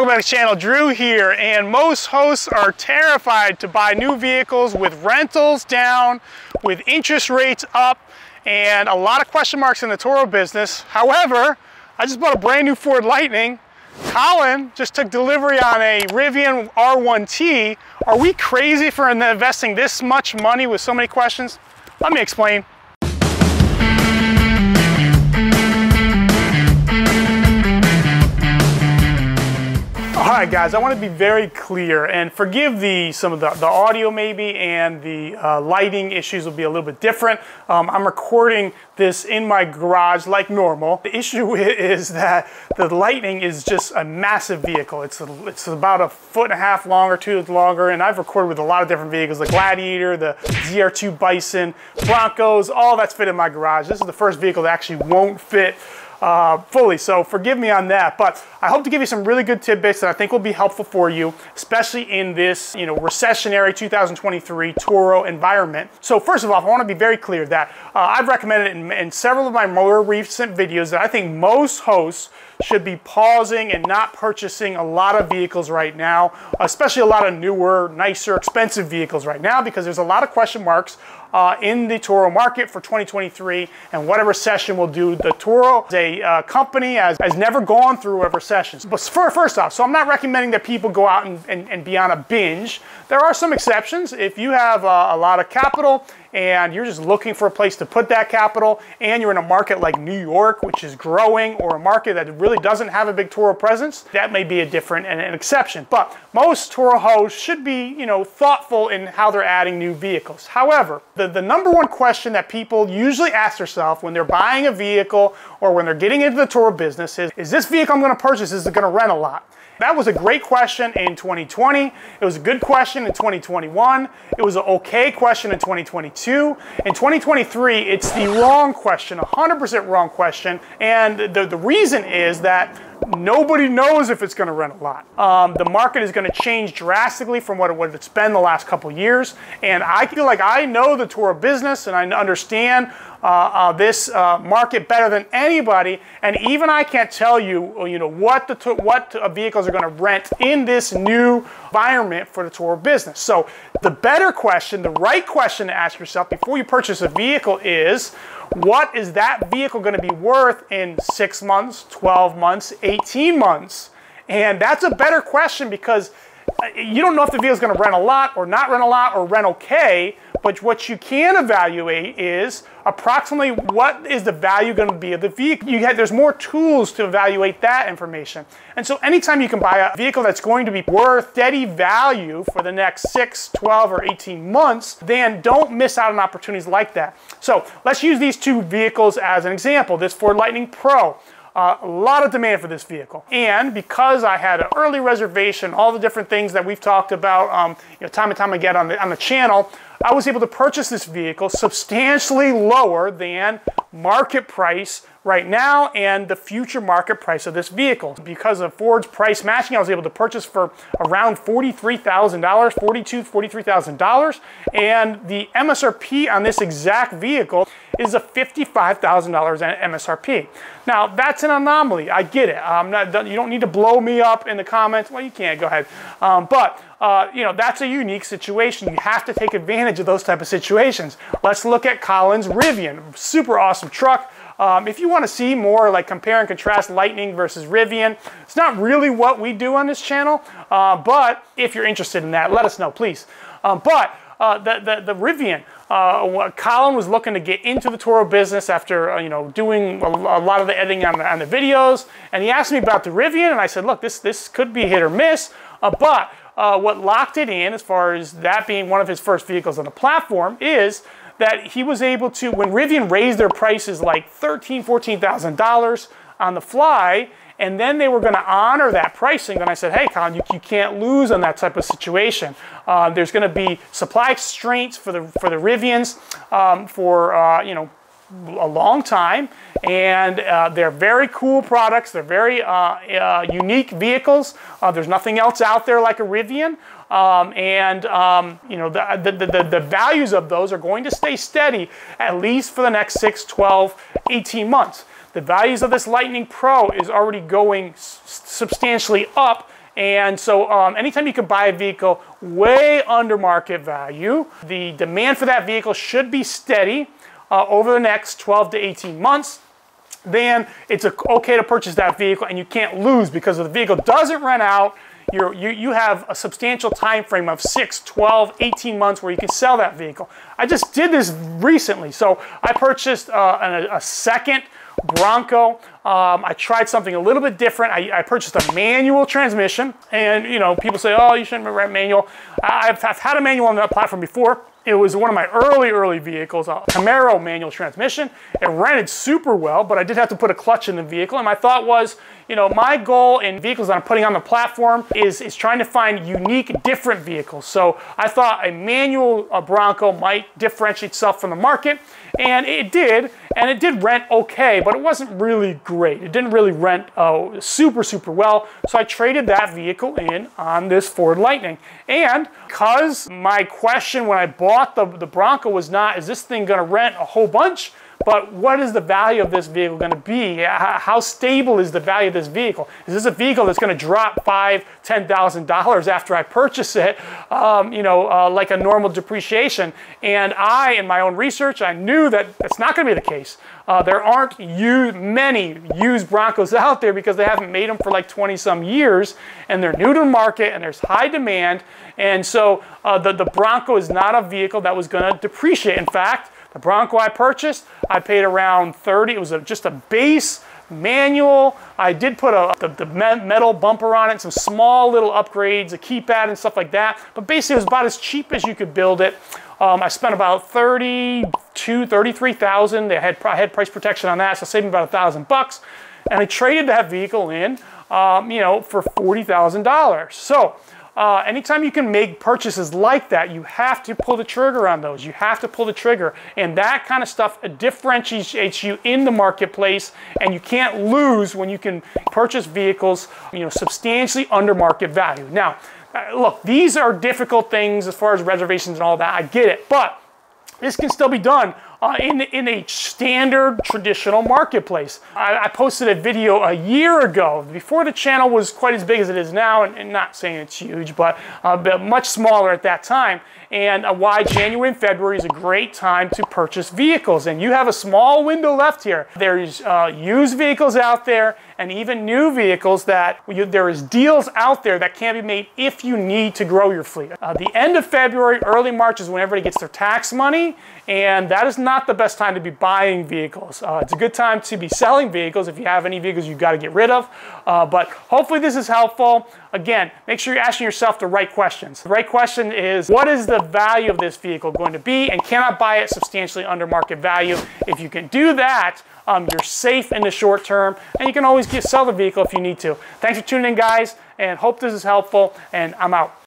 Welcome back to the channel. Drew here, and most hosts are terrified to buy new vehicles with rentals down, with interest rates up, and a lot of question marks in the Turo business. However, I just bought a brand new Ford Lightning. Colin just took delivery on a Rivian R1T. Are we crazy for investing this much money with so many questions? Let me explain. All right, guys, I want to be very clear and forgive some of the audio maybe, and the lighting issues will be a little bit different. I'm recording this in my garage like normal. The issue is that the Lightning is just a massive vehicle. It's about 1.5 feet long or 2 longer, and I've recorded with a lot of different vehicles, the Gladiator, the ZR2 Bison, Broncos, all that's fit in my garage. This is the first vehicle that actually won't fit fully, so forgive me on that, but I hope to give you some really good tidbits that I think will be helpful for you, especially in this, recessionary 2023 Turo environment. So first of all, I want to be very clear that I've recommended in several of my more recent videos that I think most hosts should be pausing and not purchasing a lot of vehicles right now, especially a lot of newer, nicer, expensive vehicles right now, because there's a lot of question marks in the Turo market for 2023 and what a recession will do. The Turo is a company has never gone through a recession. But first off, so I'm not recommending that people go out and be on a binge. There are some exceptions. If you have a lot of capital and you're just looking for a place to put that capital, and you're in a market like New York, which is growing, or a market that really doesn't have a big Turo presence, that may be a different and an exception. But most Turo hosts should be, thoughtful in how they're adding new vehicles. However, the number one question that people usually ask themselves when they're buying a vehicle or when they're getting into the Turo business is this vehicle I'm going to purchase, is it going to rent a lot? That was a great question in 2020. It was a good question in 2021. It was an okay question in 2022. In 2023, it's the wrong question, 100% wrong question. And the reason is that nobody knows if it's going to rent a lot. The market is going to change drastically from what it's been the last couple years. And I feel like I know the Turo business and I understand this market better than anybody. And even I can't tell you, what vehicles are going to rent in this new environment for the Turo business. So the better question, the right question to ask yourself before you purchase a vehicle is, what is that vehicle going to be worth in 6 months, 12 months, 18 months? And that's a better question, because you don't know if the vehicle is going to rent a lot or not rent a lot or rent okay, but what you can evaluate is approximately what is the value going to be of the vehicle. There's more tools to evaluate that information. And so anytime you can buy a vehicle that's going to be worth steady value for the next 6, 12, or 18 months, then don't miss out on opportunities like that. So let's use these two vehicles as an example. This Ford Lightning Pro. A lot of demand for this vehicle, and because I had an early reservation, all the different things that we've talked about, time and time again on the channel, I was able to purchase this vehicle substantially lower than market price right now and the future market price of this vehicle. Because of Ford's price matching, I was able to purchase for around $43,000, $43,000, and the MSRP on this exact vehicle is a $55,000 MSRP. Now, that's an anomaly. I get it. You don't need to blow me up in the comments. Well, you can't. Go ahead. But that's a unique situation. You have to take advantage of those type of situations. Let's look at Colin's Rivian. Super awesome truck. If you want to see more like compare and contrast Lightning versus Rivian, it's not really what we do on this channel, but if you're interested in that, let us know, please. The Rivian, Colin was looking to get into the Turo business after doing a lot of the editing on the videos, and he asked me about the Rivian, and I said, look, this could be hit or miss, but what locked it in, as far as that being one of his first vehicles on the platform, is that he was able to, when Rivian raised their prices like $13,000, $14,000 on the fly, and then they were going to honor that pricing, then I said, hey, Colin, you can't lose on that type of situation. There's going to be supply constraints for the Rivians for a long time, and they're very cool products. They're very unique vehicles. There's nothing else out there like a Rivian. The values of those are going to stay steady at least for the next 6, 12, 18 months. The values of this Lightning Pro is already going substantially up And so anytime you can buy a vehicle way under market value, the demand for that vehicle should be steady over the next 12 to 18 months. Then it's okay to purchase that vehicle, and you can't lose, because if the vehicle doesn't rent out, you have a substantial time frame of 6, 12, 18 months where you can sell that vehicle. I just did this recently. So I purchased a second Bronco. I tried something a little bit different. I purchased a manual transmission, and you know, people say, oh, you shouldn't rent manual. I've had a manual on that platform before. It was one of my early vehicles, a Camaro manual transmission. It rented super well, but I did have to put a clutch in the vehicle. And my thought was, you know, my goal in vehicles that I'm putting on the platform is trying to find unique, different vehicles. So I thought a manual Bronco might differentiate itself from the market, and it did. And it did rent okay, but it wasn't really great. It didn't really rent super well. So I traded that vehicle in on this Ford Lightning. And because my question when I bought the Bronco was not, is this thing going to rent a whole bunch? But what is the value of this vehicle going to be? How stable is the value of this vehicle? Is this a vehicle that's going to drop $5,000, $10,000 after I purchase it, like a normal depreciation? And in my own research, I knew that that's not going to be the case. There aren't many used Broncos out there because they haven't made them for like 20-some years, and they're new to the market, and there's high demand. And so the Bronco is not a vehicle that was going to depreciate. In fact, the Bronco I purchased, I paid around $30,000. It was just a base manual. I did put the metal bumper on it, some small little upgrades, a keypad and stuff like that. But basically, it was about as cheap as you could build it. I spent about $32,000, $33,000. I had price protection on that, so I saved me about $1,000. And I traded that vehicle in, for $40,000. So anytime you can make purchases like that, you have to pull the trigger on those. You have to pull the trigger. And that kind of stuff differentiates you in the marketplace, and you can't lose when you can purchase vehicles, substantially under market value. Now, look, these are difficult things as far as reservations and all that. I get it. But this can still be done in a standard traditional marketplace. I posted a video a year ago, before the channel was quite as big as it is now, and not saying it's huge, but much smaller at that time, and why January and February is a great time to purchase vehicles. And you have a small window left here. There's used vehicles out there, and even new vehicles that there is deals out there that can be made if you need to grow your fleet. The end of February, early March is when everybody gets their tax money, and that is not the best time to be buying vehicles. It's a good time to be selling vehicles if you have any vehicles you've got to get rid of. But hopefully this is helpful. Again, make sure you're asking yourself the right questions. The right question is, what is the value of this vehicle going to be, and can I buy it substantially under market value? If you can do that, you're safe in the short term, and you can always sell the vehicle if you need to. Thanks for tuning in, guys, and hope this is helpful, and I'm out.